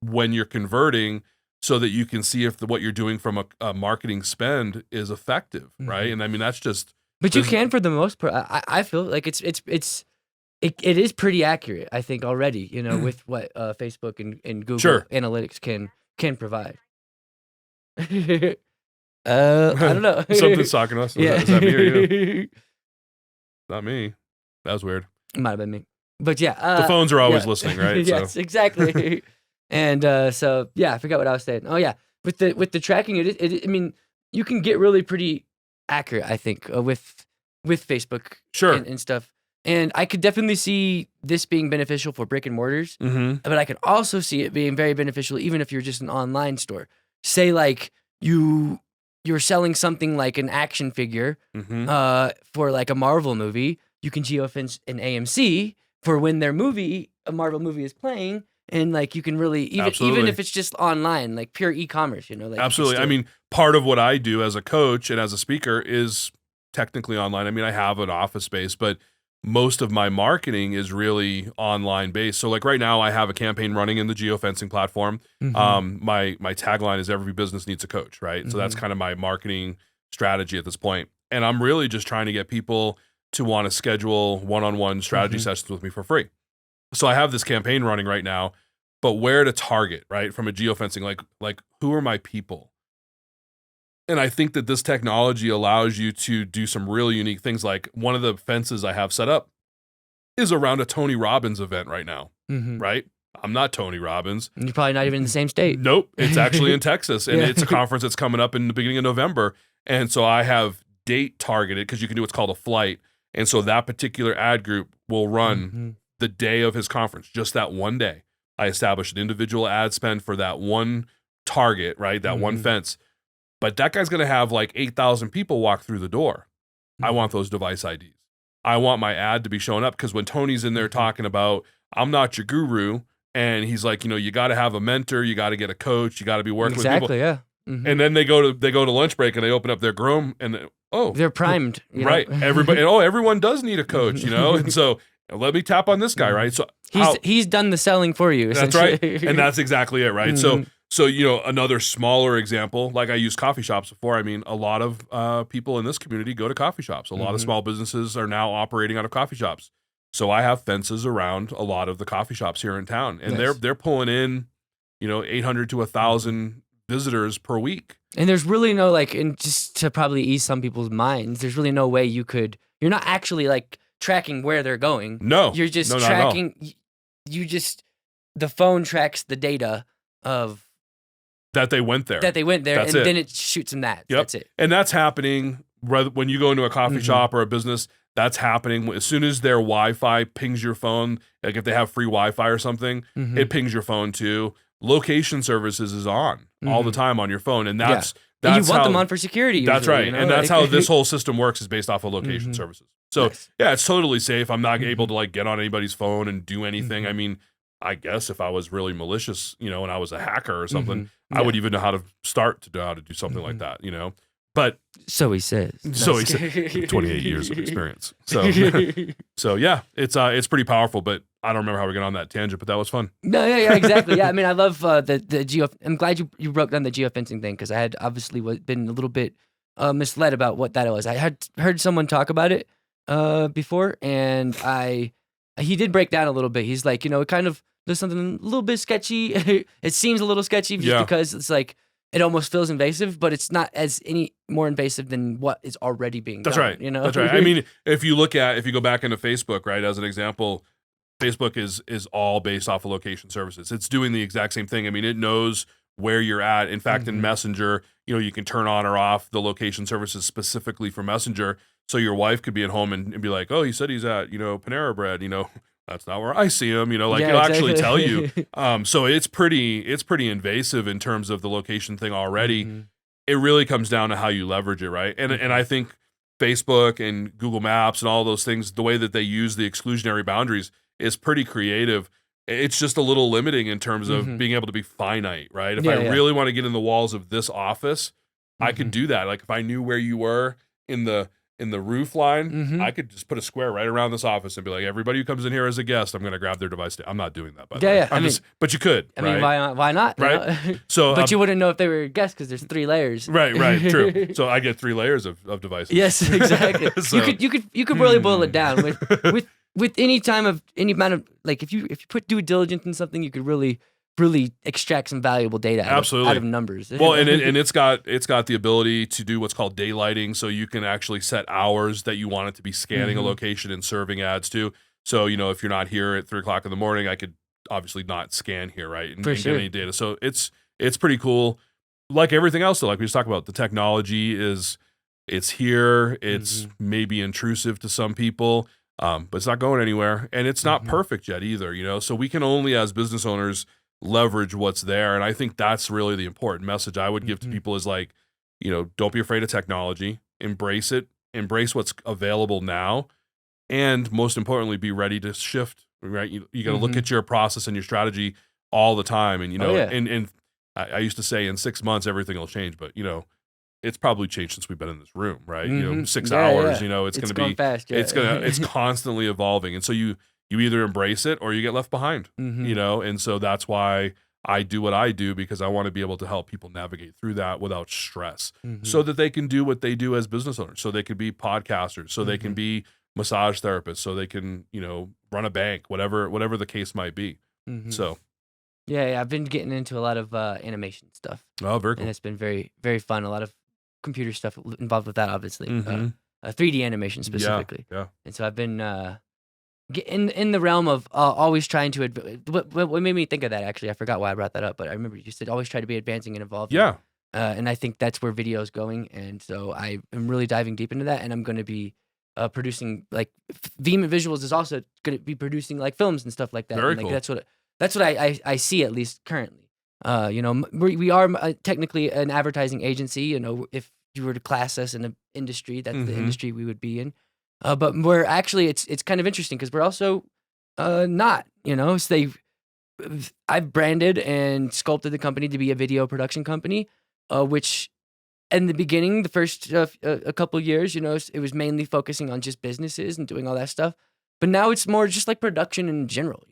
when you're converting so that you can see if what you're doing from a marketing spend is effective, right? And I mean, that's just... But you can for the most part. I feel like it is pretty accurate, I think, already, with what Facebook and Google Analytics can provide. I don't know. Something's talking to us. Is that me or you? Not me. That was weird. It might have been me. But yeah. The phones are always listening, right? Yes, exactly. And so, I forgot what I was saying. Oh, yeah. With the tracking, I mean, you can get really pretty accurate, I think, with Facebook and stuff. And I could definitely see this being beneficial for brick and mortars, but I could also see it being very beneficial even if you're just an online store. Say like you're selling something like an action figure for like a Marvel movie. You can geofence an AMC for when a Marvel movie is playing, and like you can really even if it's just online, like pure e-commerce, like absolutely. I mean, part of what I do as a coach and as a speaker is technically online. I mean, I have an office space, but most of my marketing is really online based. So like right now I have a campaign running in the geofencing platform. My tagline is every business needs a coach, right? So that's kind of my marketing strategy at this point. And I'm really just trying to get people to want to schedule one-on-one strategy sessions with me for free. So I have this campaign running right now, but where to target, right? From a geofencing, like who are my people? And I think that this technology allows you to do some really unique things. Like one of the fences I have set up is around a Tony Robbins event right now, right? I'm not Tony Robbins. You're probably not even in the same state. Nope. It's actually in Texas, and it's a conference that's coming up in the beginning of November. And so I have date targeted because you can do what's called a flight. And so that particular ad group will run the day of his conference, just that one day. I established an individual ad spend for that one target, right? That one fence. But that guy's going to have like 8,000 people walk through the door. I want those device IDs. I want my ad to be showing up because when Tony's in there talking about, I'm not your guru, and he's like, you got to have a mentor, you got to get a coach, you got to be working with people. Exactly, yeah. And then they go to lunch break and they open up their Chrome and they're primed, right? Everybody, everyone does need a coach, and so let me tap on this guy, right? So he's done the selling for you. That's right, and that's exactly it, right? So another smaller example, like I used coffee shops before. I mean, a lot of people in this community go to coffee shops. A lot of small businesses are now operating out of coffee shops. So I have fences around a lot of the coffee shops here in town, and they're pulling in, 800 to 1,000 visitors per week. And there's really no and just to probably ease some people's minds, there's really no way you're not actually like tracking where they're going. No, you're just tracking. The phone tracks the data of that they went there. That's then it shoots them that. Yep. That's it. And that's happening when you go into a coffee shop or a business. That's happening as soon as their Wi-Fi pings your phone. Like if they have free Wi-Fi or something, it pings your phone too. Location services is on all the time on your phone, and that's and you want them on for security. That's usually, right, and that's how this whole system works is based off of location services. So it's totally safe. I'm not able to get on anybody's phone and do anything. I mean, I guess if I was really malicious, and I was a hacker or something, I would even know how to start to know how to do something like that, But so he says. 28 years of experience. So yeah, it's pretty powerful. But I don't remember how we got on that tangent, but that was fun. No, yeah, exactly. Yeah, I mean, I love the geo. I'm glad you broke down the geofencing thing because I had obviously been a little bit misled about what that was. I had heard someone talk about it before, and he did break down a little bit. He's like, it kind of there's something a little bit sketchy. It seems a little sketchy just because it's like it almost feels invasive, but it's not as any more invasive than what is already being done. Right. That's right. I mean, if you go back into Facebook, right, as an example, Facebook is all based off of location services. It's doing the exact same thing. I mean, it knows where you're at. In fact, in Messenger, you can turn on or off the location services specifically for Messenger. So your wife could be at home and be like, oh, he said he's at, Panera Bread, that's not where I see him, it'll actually tell you. So it's pretty invasive in terms of the location thing already. It really comes down to how you leverage it, right? And I think Facebook and Google Maps and all those things, the way that they use the exclusionary boundaries is pretty creative. It's just a little limiting in terms of being able to be finite, right? If I really want to get in the walls of this office, I could do that. Like if I knew where you were in the roof line, I could just put a square right around this office and be like, everybody who comes in here as a guest, I'm going to grab their device. I'm not doing that, by the way. But you could. I mean, why not? Right. So, but you wouldn't know if they were a guest because there's 3 layers. Right. True. So I get 3 layers of devices. Yes, exactly. So, you could really boil it down with any amount of like if you put due diligence in something, you could really extract some valuable data out of numbers. Well, and it's got the ability to do what's called daylighting, so you can actually set hours that you want it to be scanning a location and serving ads to. So if you're not here at 3:00 in the morning, I could obviously not scan here, right? And get any data. So it's pretty cool. Like everything else, though, like we just talked about, the technology it's here. It's maybe intrusive to some people, but it's not going anywhere, and it's not perfect yet either. So we can only, as business owners, leverage what's there. And I think that's really the important message I would give to people is like, don't be afraid of technology, embrace it, embrace what's available now. And most importantly, be ready to shift, right? You got to look at your process and your strategy all the time. And, and I used to say in 6 months, everything will change, but it's probably changed since we've been in this room, right? 6 hours, it's going to be fast. It's constantly evolving. And so you either embrace it or you get left behind, and so that's why I do what I do, because I want to be able to help people navigate through that without stress so that they can do what they do as business owners. So they can be podcasters, so they can be massage therapists, so they can, run a bank, whatever the case might be. So. Yeah, I've been getting into a lot of animation stuff. Oh, very cool. And it's been very, very fun. A lot of computer stuff involved with that, obviously. 3D animation specifically. Yeah. And so I've been in the realm of always trying to what made me think of that, actually, I forgot why I brought that up, but I remember you said always try to be advancing and evolving. And I think that's where video is going, and so I am really diving deep into that, and I'm going to be producing, like, Vehement Visuals is also going to be producing like films and stuff like that. Very and, like, cool. That's what I see, at least currently. We are technically an advertising agency. If you were to class us in an industry, that's the industry we would be in. But we're actually, it's kind of interesting because we're also not, so I've branded and sculpted the company to be a video production company, which in the beginning, the first a couple years, it was mainly focusing on just businesses and doing all that stuff. But now it's more just like production in general,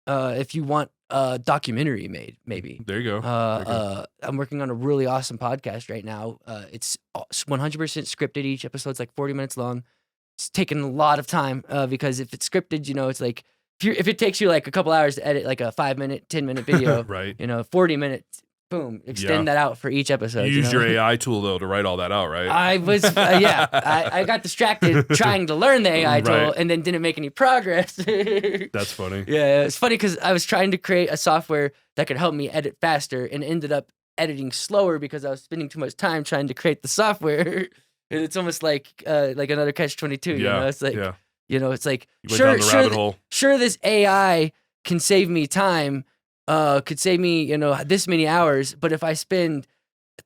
if you want a documentary made, maybe. There you go. I'm working on a really awesome podcast right now. It's 100% scripted. Each episode's like 40 minutes long. It's taken a lot of time because if it's scripted, it's like if it takes you like a couple hours to edit like a 5-minute, 10-minute video, right? 40 minutes, boom, extend that out for each episode. You used your AI tool though to write all that out, right? I was, I got distracted trying to learn the AI tool and then didn't make any progress. That's funny. Yeah, it's funny because I was trying to create a software that could help me edit faster and ended up editing slower because I was spending too much time trying to create the software. And it's almost like another catch-22. It's like, it's like sure, this AI can save me time, could save me, this many hours. But if I spend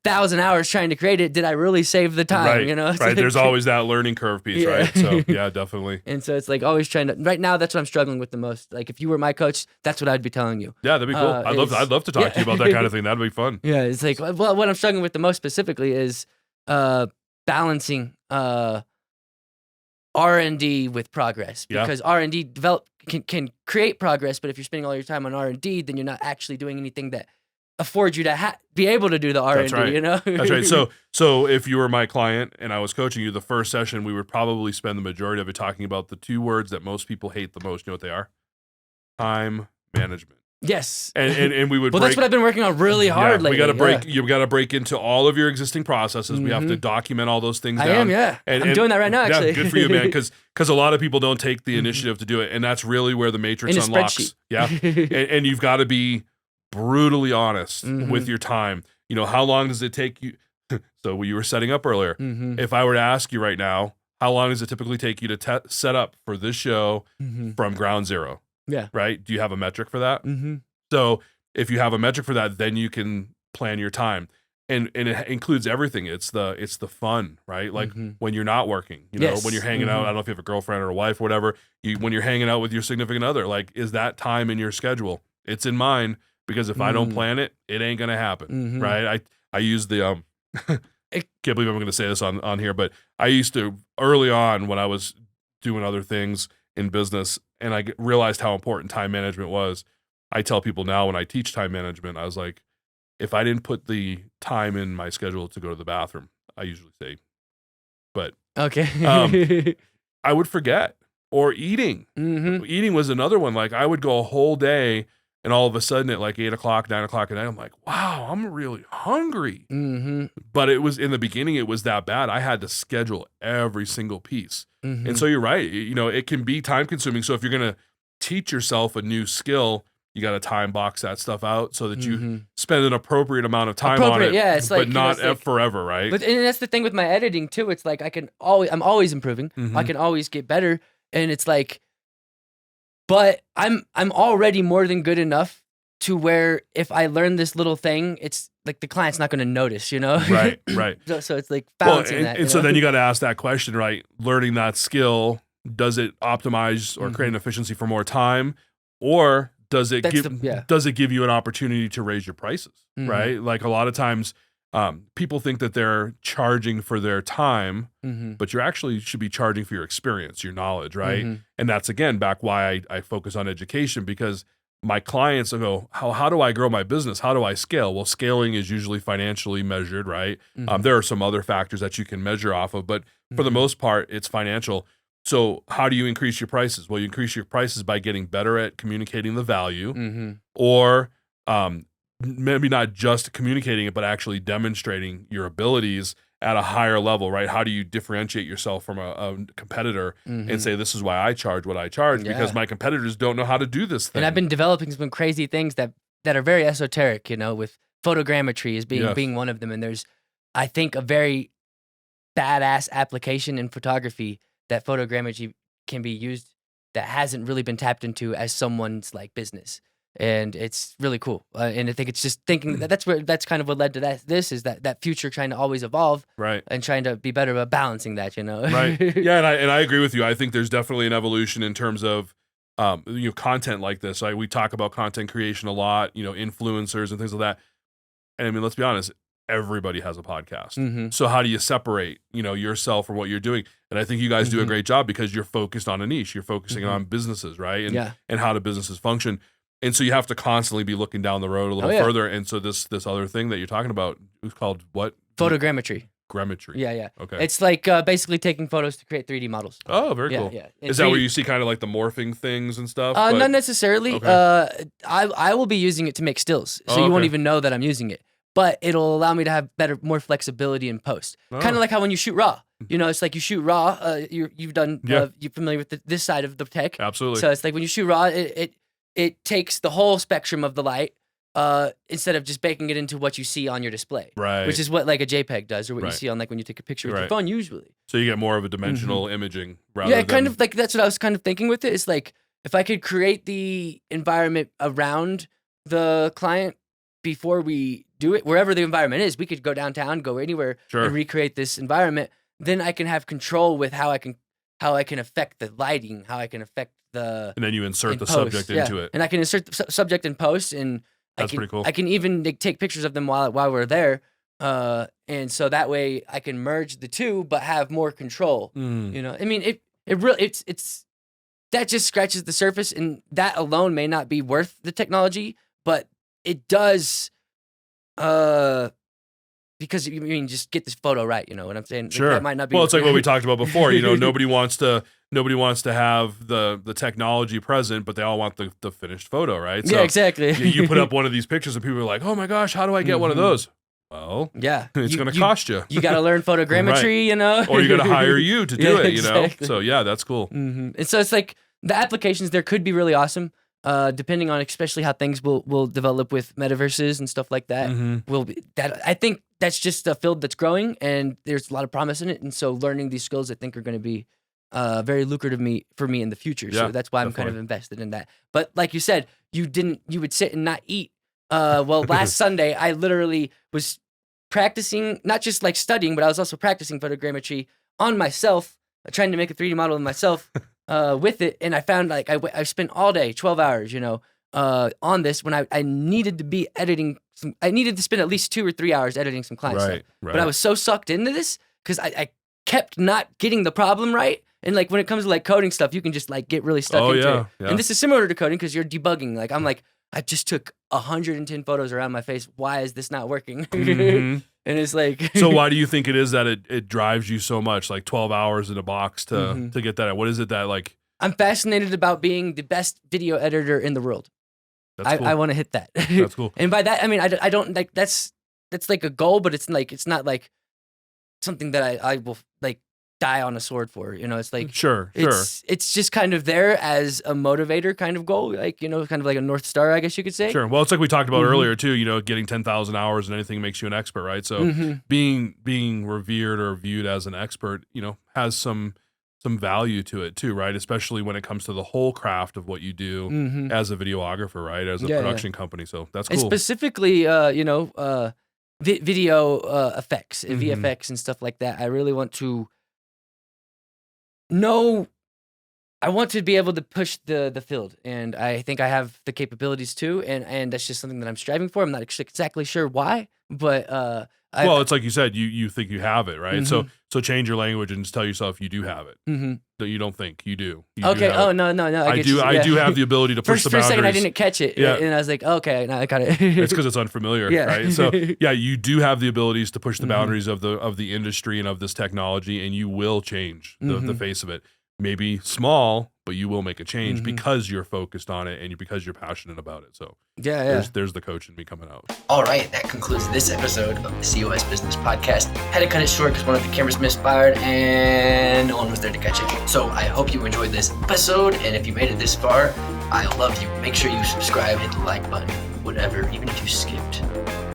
1,000 hours trying to create it, did I really save the time? Right, It's right. like, There's always that learning curve piece, right? So yeah, definitely. And so it's like always trying to. Right now, that's what I'm struggling with the most. Like if you were my coach, that's what I'd be telling you. Yeah, that'd be cool. I'd love to talk to you about that kind of thing. That'd be fun. Yeah, it's like what I'm struggling with the most specifically is balancing R&D with progress, because R&D can create progress, but if you're spending all your time on R&D, then you're not actually doing anything that afford you to be able to do the R&D, That's right. you know? That's right. So if you were my client and I was coaching you, the first session, we would probably spend the majority of it talking about the 2 words that most people hate the most. You know what they are? Time management. Yes. And we would well, that's what I've been working on really hard lately. We got to break. You got to break into all of your existing processes. We have to document all those things down. I am, yeah. I'm doing that right now, actually. Yeah, good for you, man. Because a lot of people don't take the initiative to do it, and that's really where the matrix unlocks. Spreadsheet. Yeah, and you've got to be brutally honest with your time. You know, how long does it take you? So you were setting up earlier. If I were to ask you right now, how long does it typically take you to set up for this show from ground zero? Yeah. Right. Do you have a metric for that? So if you have a metric for that, then you can plan your time, and it includes everything. It's the fun, right? Like when you're not working, you know, when you're hanging out. I don't know if you have a girlfriend or a wife or whatever. When you're hanging out with your significant other, like, is that time in your schedule? It's in mine, because if I don't plan it, it ain't gonna happen, right? I use the I can't believe I'm going to say this on here, but I used to, early on when I was doing other things in business, and I realized how important time management was. I tell people now when I teach time management, I was like, if I didn't put the time in my schedule to go to the bathroom, I usually say, but okay, I would forget. Or eating. Eating was another one. Like, I would go a whole day, and all of a sudden at like 8 o'clock, 9 o'clock at night, I'm like, wow, I'm really hungry. But it was, in the beginning, it was that bad. I had to schedule every single piece. And so you're right. You know, it can be time consuming. So if you're going to teach yourself a new skill, you got to time box that stuff out so that you spend an appropriate amount of time on it, it's but like, not like, forever, right? But and that's the thing with my editing too. It's like I'm always improving. I can always get better, and it's like, but I'm already more than good enough to where if I learn this little thing, it's like the client's not going to notice, you know? Right. So it's like balancing that. And so then you got to ask that question, right? Learning that skill, does it optimize or create an efficiency for more time, or does it give you an opportunity to raise your prices, right? Like, a lot of times people think that they're charging for their time, but you actually should be charging for your experience, your knowledge, right? And that's, again, back why I focus on education, because my clients will go, how do I grow my business? How do I scale? Well, scaling is usually financially measured, right? There are some other factors that you can measure off of, but for the most part, it's financial. So how do you increase your prices? Well, you increase your prices by getting better at communicating the value, or maybe not just communicating it, but actually demonstrating your abilities at a higher level, right? How do you differentiate yourself from a competitor and say, this is why I charge what I charge, because my competitors don't know how to do this thing. And I've been developing some crazy things that are very esoteric, you know, with photogrammetry as being one of them. And there's, I think, a very badass application in photography that photogrammetry can be used that hasn't really been tapped into as someone's like business. And it's really cool. And I think it's just thinking that's kind of what led to that future trying to always evolve, right? And trying to be better about balancing that, you know? Right. Yeah. And I agree with you. I think there's definitely an evolution in terms of, content like this. Like, we talk about content creation a lot, influencers and things like that. And I mean, let's be honest, everybody has a podcast. So how do you separate, yourself from what you're doing? And I think you guys do a great job, because you're focused on a niche. You're focusing on businesses, right? And how do businesses function? And so you have to constantly be looking down the road a little further. And so this other thing that you're talking about is called what? Photogrammetry. Grammetry. Yeah. Okay. It's like basically taking photos to create 3D models. Oh, very cool. Yeah. Is that where you see kind of like the morphing things and stuff? Not necessarily. Okay. I will be using it to make stills, so you won't even know that I'm using it. But it'll allow me to have more flexibility in post. Kind of like how when you shoot RAW, it's like you shoot RAW. You've done. You're familiar with this side of the tech. Absolutely. So it's like when you shoot RAW, it takes the whole spectrum of the light, instead of just baking it into what you see on your display. Right. Which is what like a JPEG does, or what you see on like when you take a picture with your phone usually. So you get more of a dimensional imaging rather than... kind of like that's what I was kind of thinking with it. It's like if I could create the environment around the client before we do it, wherever the environment is, we could go downtown, go anywhere and recreate this environment. Then I can have control with how I can affect the lighting, how I can affect the... And then you insert the subject into it. And I can insert the subject in post, and that's pretty cool. I can even take pictures of them while we're there. And so that way I can merge the two, but have more control. I mean, it really, it's that just scratches the surface, and that alone may not be worth the technology, but it does Because you mean just get this photo right, you know what I'm saying? Like, Sure. that might not be. Well, it's like what we talked about before. You know, nobody wants to have the technology present, but they all want the finished photo, right? So yeah, exactly. you put up one of these pictures and people are like, "Oh my gosh, how do I get one of those?" Well, yeah, it's going to cost you. You got to learn photogrammetry, Right. you know, or you got to hire you to do Yeah, it, you know. exactly. So yeah, that's cool. And so it's like the applications there could be really awesome, depending on especially how things will develop with metaverses and stuff like that. I think that's just a field that's growing, and there's a lot of promise in it. And so learning these skills, I think, are going to be very lucrative for me in the future. Yeah, so that's why I'm kind of invested in that. But like you said, you would sit and not eat. Well, last Sunday, I literally was practicing, not just like studying, but I was also practicing photogrammetry on myself, trying to make a 3D model of myself with it. And I found like I spent all day, 12 hours, you know, on this when I needed to be editing I needed to spend at least 2 or 3 hours editing some client stuff. But I was so sucked into this because I kept not getting the problem right. And like when it comes to like coding stuff, you can just like get really stuck into it. Yeah. And this is similar to coding because you're debugging. Like I'm like, I just took 110 photos around my face. Why is this not working? And it's like, so why do you think it is that it drives you so much? Like 12 hours in a box to get that. What is it that like? I'm fascinated about being the best video editor in the world. That's cool. I want to hit that. That's cool. And by that I mean I don't like that's like a goal, but it's not like something that I will like die on a sword for, you know. It's like sure it's just kind of there as a motivator kind of goal, like, you know, kind of like a North Star, I guess you could say. Sure. Well, it's like we talked about earlier too, you know, getting 10,000 hours and anything makes you an expert, right? So being revered or viewed as an expert, you know, has some value to it too, right? Especially when it comes to the whole craft of what you do as a videographer, right? As a production company. So that's cool. And specifically, you know, video effects and VFX and stuff like that. I really want to I want to be able to push the field, and I think I have the capabilities too, and that's just something that I'm striving for. I'm not exactly sure why, but well, it's like you said, you think you have it, right? So change your language and just tell yourself you do have it. That you don't think you do. Okay. Oh no. I do have the ability to push the boundaries. For a second, I didn't catch it, and I was like, okay, now I got it. It's because it's unfamiliar, right? So yeah, you do have the abilities to push the boundaries of the industry and of this technology, and you will change the face of it. Maybe small, but you will make a change because you're focused on it and because you're passionate about it. So there's the coach in me coming out. All right, that concludes this episode of the COS Business Podcast. Had to cut it short because one of the cameras misfired and no one was there to catch it. So I hope you enjoyed this episode, and if you made it this far, I love you. Make sure you subscribe, hit the like button, whatever, even if you skipped.